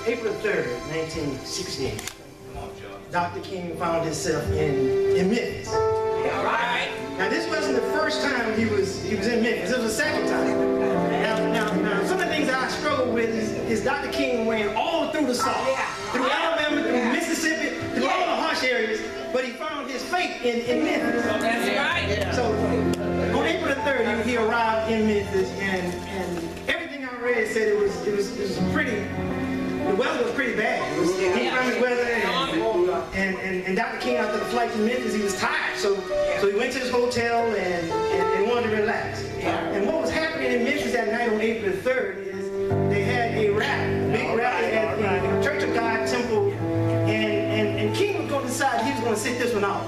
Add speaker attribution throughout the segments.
Speaker 1: April 3rd, 1968, Dr. King found himself in Memphis.
Speaker 2: All right.
Speaker 1: Now this wasn't the first time he was in Memphis. It was the second time. Now some of the things that I struggle with is Dr. King ran all through the South, through Alabama, through Mississippi, through all the harsh areas, but he found his fate in Memphis.
Speaker 2: That's right.
Speaker 1: So on April the 3rd, he arrived in Memphis, and everything I read said it was pretty. The weather was pretty bad. It was inclement weather, and Dr. King, after the flight to Memphis, he was tired. So he went to his hotel and wanted to relax. And what was happening in Memphis that night on April 3rd is they had a big rally at the Church of God Temple, and King was going to decide he was going to sit this one out.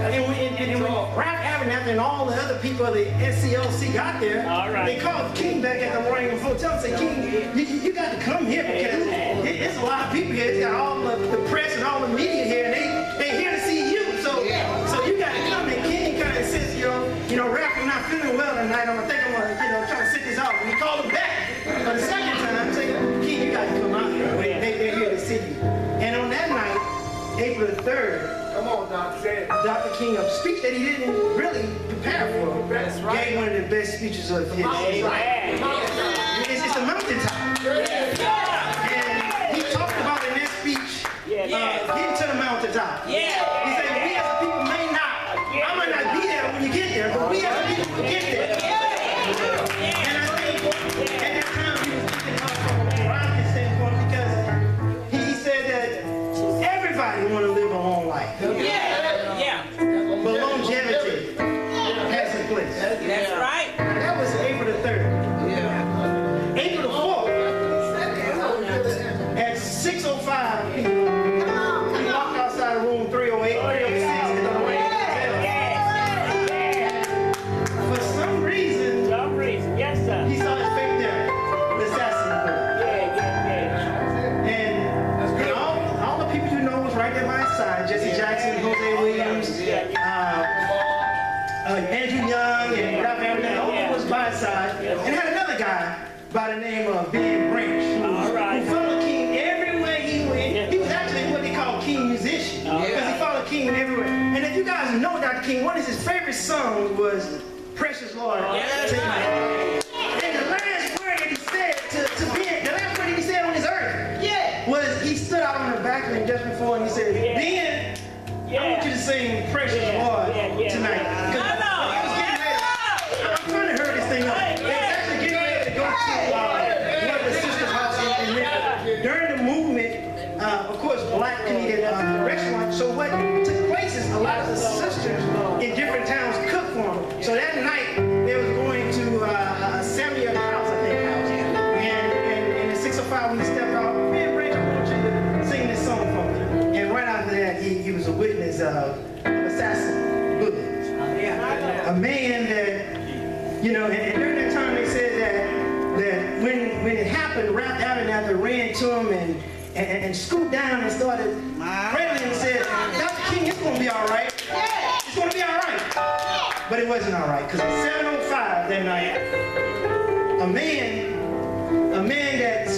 Speaker 1: And when Rap Abernathy and all the other people of the SCLC got there, they called King back at the Morning Hotel and said, King, you got to come here because it's a lot of people here. It's got all the press and all the media here, and they here to see you. So you got to come. And King kind of insists, Rap, I'm not feeling well tonight. I think I'm gonna try to sit this out. And he called him back for the second time, saying, King, you got to come out here. They're here to see you. And on that night, April the 3rd,
Speaker 3: come on, Doctor.
Speaker 1: Dr. King, a speech that he didn't really prepare for, gave one of the best speeches of his life. It's the mountaintop. And he talked about in that speech, getting to the mountaintop. He said, we as a people I might not be there when you get there, but we as a people will get there. And I think at that time he was thinking from a morality standpoint, because he said that everybody want to live a long life. But longevity has a place.
Speaker 2: That's right.
Speaker 1: Now, that was April the 3rd. April the 4th, at 6:05 p.m., he walked outside of room 308, 306 at the Lorraine Hotel. For some reason,
Speaker 4: yes, sir.
Speaker 1: he saw his fake there, the assassin bullet. And all the people you know was right there by his side: Jesse Jackson, Jose Williams, Andrew Young, and Ralph Abernathy. All of them was by his side. And had another guy by the name of Ben Branch, who followed King everywhere he went. He was actually what they call King musician, because he followed King everywhere. And if you guys know Dr. King, one of his favorite songs was Precious Lord. And the last word that he said to Ben, the last word that he said on his earth, was he stood out on the balcony just before and he said, Ben, I want you to sing Precious Lord tonight. I'm trying to hurry this thing up. They was actually getting ready to go to one of the sisters' houses in Memphis. During the movement, of course, black needed restaurants. So what took place is a lot of the sisters in different towns cooked for them. So that night, they was going to Samuel House, I think, and at 6:05 when he stepped out, man, Branch, I want you to sing this song for me. And right after that, he was a witness of assassin bullet. A man that, and during that time they said that when it happened, Ralph Abernathy ran to him and scooped down and started praying and said, Dr. King, it's going to be all right. It's going to be all right. But it wasn't all right, because at 7:05 that night, a man that